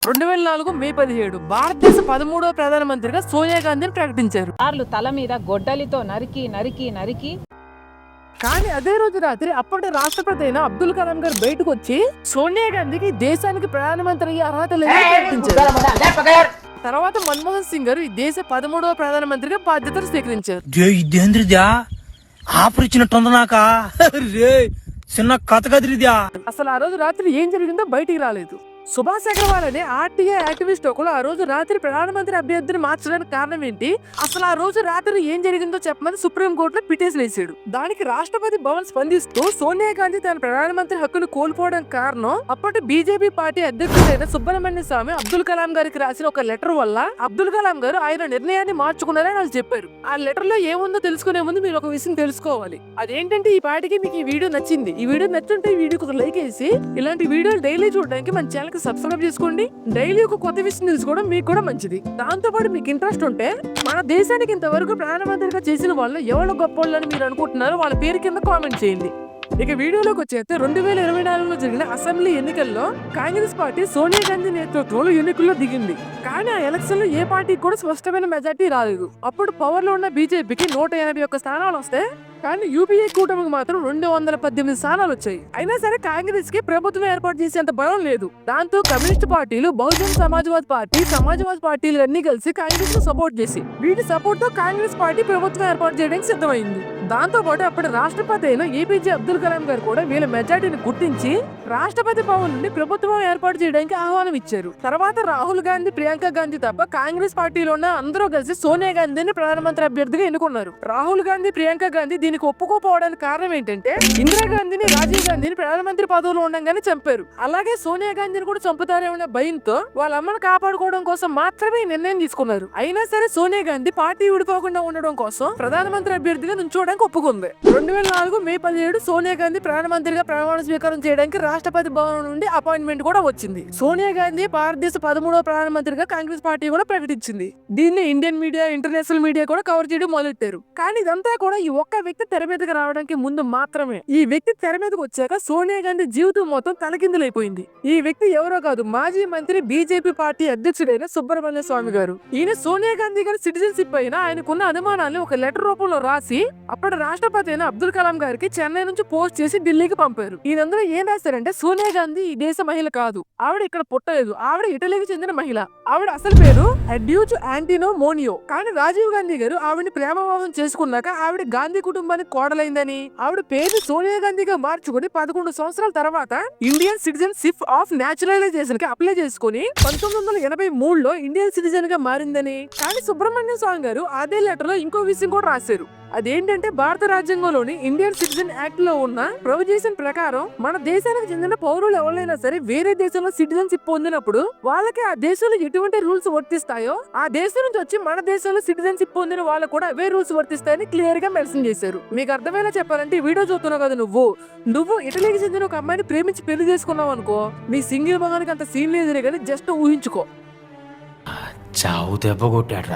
2004 మే 17 భారతదేశ 13వ ప్రధానమంత్రిగా సోనియా గాంధీని ప్రకటించారు. తల మీద గొడ్డలితో నరికి నరికి నరికి కానీ అదే రోజు రాత్రి అప్పటి రాష్ట్రపతి అయిన అబ్దుల్ కలాం గారు బయటకు వచ్చి సోనియా గాంధీకి దేశానికి ప్రధానమంత్రి అయ్యే అర్హత లేదని ప్రకటించారు. తర్వాత మన్మోహన్ సింగ్ గారు ఈ దేశ 13వ ప్రధానమంత్రిగా బాధ్యతలు స్వీకరించారు. ఇదేంద్రిద్యా ఆఫర్ ఇచ్చినట్టుంది నాకా రే చిన్న కథ కదిరిద్యా. అసలు ఆ రోజు రాత్రి ఏం జరిగిందో బయటికి రాలేదు. సుభాష్ అగర్వాల్ అనే ఆర్టీఐ యాక్టివిస్ట్ ఒకరు ఆ రోజు రాత్రి ప్రధానమంత్రి అభ్యర్థిని మార్చడానికి కారణం ఏంటి, అసలు ఆ రోజు రాత్రి ఏం జరిగిందో చెప్పమని సుప్రీం కోర్టులో పిటిషన్ వేసాడు. దానికి రాష్ట్రపతి భవన్ స్పందిస్తూ సోనియా గాంధీ తన ప్రధానమంత్రి హక్కును కోల్పోవడానికి కారణం అప్పటి బీజేపీ పార్టీ అధ్యక్షుడైన సుబ్రహ్మణ్య స్వామి అబ్దుల్ కలాం గారికి రాసిన ఒక లెటర్ వల్ల అబ్దుల్ కలాం గారు ఆయన నిర్ణయాన్ని మార్చుకున్నారని వాళ్ళు చెప్పారు. ఆ లెటర్ లో ఏముందో తెలుసుకునే ముందు మీరు ఒక విషయం తెలుసుకోవాలి. అదేంటంటే ఈ పార్టీకి మీకు ఈ వీడియో నచ్చింది, ఈ వీడియో నచ్చుంటే ఈ వీడియోకి ఒక లైక్ వేసి ఇలాంటి వీడియోలు డైలీ చూడడానికి మన ఛానల్ సబ్స్క్రైబ్ చేసుకోండి. డైలీ ఒక కొత్త విషయం తెలుసుకోవడం మీకు కూడా మంచిది. దాంతో పాటు మీకు ఇంట్రెస్ట్ ఉంటే మన దేశానికి ఇంతవరకు ప్రధానమంత్రిగా చేసిన వాళ్ళు ఎవరు గొప్ప వాళ్ళని మీరు అనుకుంటున్నారో వాళ్ళ పేరు కింద కామెంట్ చేయండి. ఇక వీడియోలోకి వచ్చేస్తే 2024లో జరిగిన అసెంబ్లీ ఎన్నికల్లో కాంగ్రెస్ పార్టీ సోనియా గాంధీ నేతృత్వంలో ఎన్నికల్లో దిగింది. కానీ ఆ ఎలక్షన్ లో ఏ పార్టీకి కూడా స్పష్టమైన మెజార్టీ రాలేదు. అప్పుడు పవర్ లో ఉన్న బీజేపీకి 181 స్థానాలు వస్తే కానీ యూపీఏ కూటమికి మాత్రం 218 స్థానాలు వచ్చాయి. అయినా సరే కాంగ్రెస్ కి ప్రభుత్వం ఏర్పాటు చేసేంత బలం లేదు. దాంతో కమ్యూనిస్ట్ పార్టీలు, బహుజన్ సమాజ్వాదీ పార్టీలు అన్ని కలిసి కాంగ్రెస్ ను సపోర్ట్ చేసి వీటి సపోర్ట్ తో కాంగ్రెస్ పార్టీ ప్రభుత్వం ఏర్పాటు చేయడానికి సిద్ధమైంది. దాంతో పాటు అప్పటి రాష్ట్రపతి అయిన ఏపీజే అబ్దుల్ కలాం గారు కూడా వీళ్ళ మెజార్టీని గుర్తించి రాష్ట్రపతి భవన్ నుండి ప్రభుత్వం ఏర్పాటు చేయడానికి ఆహ్వానం ఇచ్చారు. తర్వాత రాహుల్ గాంధీ, ప్రియాంక గాంధీ తప్ప కాంగ్రెస్ పార్టీలో ఉన్న అందరూ కలిసి సోనియా గాంధీని ప్రధానమంత్రి అభ్యర్థిగా ఎన్నుకున్నారు. రాహుల్ గాంధీ, ప్రియాంక గాంధీ దీనికి ఒప్పుకోపోవడానికి కారణం ఏంటంటే ఇందిరాగాంధీని, రాజీవ్ గాంధీని ప్రధానమంత్రి పదవులో ఉండగానే చంపారు. అలాగే సోనియా గాంధీని కూడా చంపుతారేమనే భయంతో వాళ్ళ అమ్మను కాపాడుకోవడం కోసం మాత్రమే ఈ నిర్ణయం తీసుకున్నారు. అయినా సరే సోనియా గాంధీ పార్టీ విడిపోకుండా ఉండడం కోసం ప్రధానమంత్రి అభ్యర్థిగా నుంచోవడానికి ఒప్పుకుంది. 2004 మే 17 సోనియా గాంధీ ప్రధానమంత్రిగా ప్రమాణ స్వీకారం చేయడానికి రాష్ట్రపతి భవన్ నుండి అపాయింట్మెంట్ కూడా వచ్చింది. సోనియా గాంధీ భారతదేశ 13వ ప్రధానమంత్రిగా కాంగ్రెస్ పార్టీ కూడా ప్రకటించింది. దీన్ని ఇండియన్ మీడియా, ఇంటర్నేషనల్ మీడియా కూడా కవర్ చేయడం మొదలెట్టారు. కానీ ఇదంతా కూడా ఈ ఒక్క వ్యక్తి తెర మీదకి రావడానికి ముందు మాత్రమే. ఈ వ్యక్తి తెర మీదకి వచ్చాక సోనియా గాంధీ జీవితం మొత్తం తలకిందులైపోయింది. ఈ వ్యక్తి ఎవరో కాదు, మాజీ మంత్రి, బీజేపీ పార్టీ అధ్యక్షుడైన సుబ్రహ్మణ్య స్వామి గారు. ఈయన సోనియా గాంధీ గారి సిటిజన్షిప్ పైన ఆయనకున్న అనుమానాన్ని ఒక లెటర్ రూపంలో రాసి అప్పటి రాష్ట్రపతి అయిన అబ్దుల్ కలాం గారికి చెన్నై నుంచి పోస్ట్ చేసి ఢిల్లీకి పంపారు. ఈయనందరూ ఏం రాశారంటే సోనియా గాంధీ ఈ దేశ మహిళ కాదు, ఆవిడ ఇక్కడ పుట్టలేదు, ఆవిడ ఇటలీకి చెందిన మహిళ, ఆవిడ అసలు పేరు అడ్యూజ్ ఆంటినో మోనియో. కానీ రాజీవ్ గాంధీ గారు ఆవిడని ప్రేమ వివాహం చేసుకున్నాక ఆవిడ గాంధీ కుటుంబానికి కోడలైందని ఆవిడ పేరు సోనియా గాంధీగా మార్చుకుని 11 సంవత్సరాల తర్వాత ఇండియన్ సిటిజన్షిప్ ఆఫ్ న్యాచురలైజేషన్ కి అప్లై చేసుకుని 1983లో ఇండియన్ సిటిజన్ గా మారిందని. కానీ సుబ్రహ్మణ్య స్వామి గారు అదే లెటర్ లో ఇంకో విషయం కూడా రాశారు. అదేంటంటే భారత రాజ్యాంగంలోని ఇండియన్ సిటిజన్ యాక్ట్ లో ఉన్న ప్రొవిజన్ ప్రకారం మన దేశానికి చెందిన పౌరులు ఎవరైనా సరే వేరే దేశంలో సిటిజన్షిప్ పొందినప్పుడు వాళ్ళకి ఆ దేశంలో ఎటువంటి రూల్స్ వర్తిస్తాయో ఆ దేశం నుంచి వచ్చి మన దేశంలో సిటిజన్షిప్ పొందిన వాళ్ళకు కూడా అవే రూల్స్ వర్తిస్తాయని క్లియర్ గా మెన్షన్ చేశారు. మీకు అర్థమైనా చెప్పాలంటే ఈ వీడియో చూస్తున్నావు కదా, నువ్వు ఇటలీకి చెందిన ఒక అమ్మాయిని ప్రేమించి పెళ్లి చేసుకున్నావు అనుకో, మీ సింగిల్ మగానికి అంత సీన్ లేదని కానీ జస్ట్ ఊహించుకో. చావు దెబ్బ కొట్టాడు.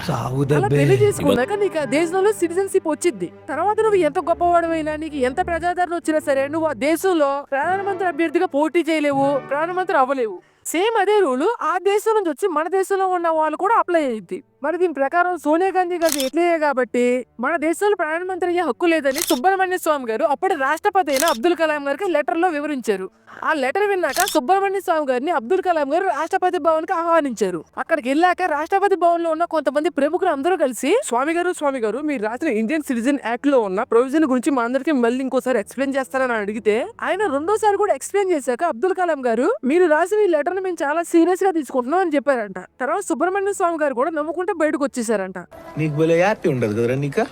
పెళ్లి చేసుకున్నాక నీకు ఆ దేశంలో సిటిజన్షిప్ వచ్చింది. తర్వాత నువ్వు ఎంత గొప్పవాడమైనా, నీకు ఎంత ప్రజాదరణ వచ్చినా సరే నువ్వు ఆ దేశంలో ప్రధానమంత్రి అభ్యర్థిగా పోటీ చేయలేవు, ప్రధానమంత్రి అవ్వలేవు. సేమ్ అదే రూలు ఆ దేశం నుంచి వచ్చి మన దేశంలో ఉన్న వాళ్ళు కూడా అప్లై అయ్యింది. మరి దీని ప్రకారం సోనియా గాంధీ గారు ఎట్లయ్యే కాబట్టి మన దేశంలో ప్రధానమంత్రి అయ్యే హక్కు లేదని సుబ్రహ్మణ్య స్వామి గారు అప్పటి రాష్ట్రపతి అయిన అబ్దుల్ కలాం గారికి లెటర్ లో వివరించారు. ఆ లెటర్ విన్నాక సుబ్రహ్మణ్య స్వామి గారిని అబ్దుల్ కలాం గారు రాష్ట్రపతి భవన్ కి ఆహ్వానించారు. అక్కడికి వెళ్ళాక రాష్ట్రపతి భవన్ లో ఉన్న కొంతమంది ప్రముఖులు అందరూ కలిసి స్వామి గారు మీరు రాసిన ఇండియన్ సిటిజన్ యాక్ట్ లో ఉన్న ప్రొవిజన్ గురించి మా అందరికి మళ్ళీ ఇంకోసారి ఎక్స్ప్లెయిన్ చేస్తారని అడిగితే ఆయన రెండోసారి కూడా ఎక్స్ప్లెయిన్ చేశాక అబ్దుల్ కలాం గారు మీరు రాసిన ఈ లెటర్ మేము చాలా సీరియస్ గా తీసుకుంటున్నాం అని చెప్పారంట. తర్వాత సుబ్రహ్మణ్య స్వామి గారు కూడా నమ్ముకుంటే బయటకు వచ్చేసారంట. నీకు భలే హ్యాపీ ఉండదు కదరా నీకా.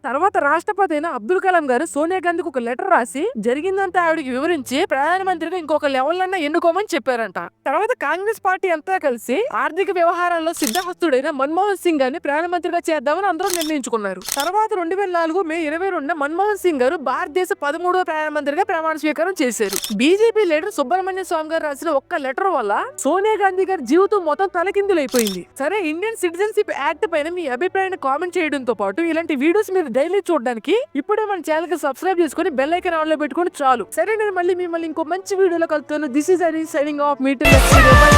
తర్వాత రాష్ట్రపతి అయిన అబ్దుల్ కలాం గారు సోనియా గాంధీకి ఒక లెటర్ రాసి జరిగిందంతా ఆవిడకి వివరించి ప్రధానమంత్రిగా ఇంకొక లెవెల్ అన్నా ఎన్నుకోమని చెప్పారంట. తర్వాత కాంగ్రెస్ పార్టీ అంతా కలిసి ఆర్థిక వ్యవహారాల్లో సిద్ధహస్తుడైన మన్మోహన్ సింగ్ గారిని ప్రధానమంత్రిగా చేద్దామని అందరూ నిర్ణయించుకున్నారు. తర్వాత 2004 మే 22న మన్మోహన్ సింగ్ గారు భారతదేశ 13వ ప్రధానమంత్రిగా ప్రమాణ స్వీకారం చేశారు. బీజేపీ లీడర్ సుబ్రహ్మణ్య స్వామి గారు రాసిన ఒక్క లెటర్ వల్ల సోనియా గాంధీ గారి జీవితం మొత్తం తలకిందులైపోయింది. సరే, ఇండియన్ సిటిజన్షిప్ యాక్ట్ పైన మీ అభిప్రాయాన్ని కామెంట్ చేయడంతో పాటు ఇలాంటి వీడియోస్ మీరు డైలీ చూడడానికి ఇప్పుడే మన ఛానల్ కి సబ్స్క్రైబ్ చేసుకుని బెల్ ఐకాన్ ఆన్ లో పెట్టుకుని చాలు. సరే, నేను మళ్ళీ మిమ్మల్ని ఇంకో మంచి వీడియోలో కలుస్తాను. This is Hari signing off. Meet next video.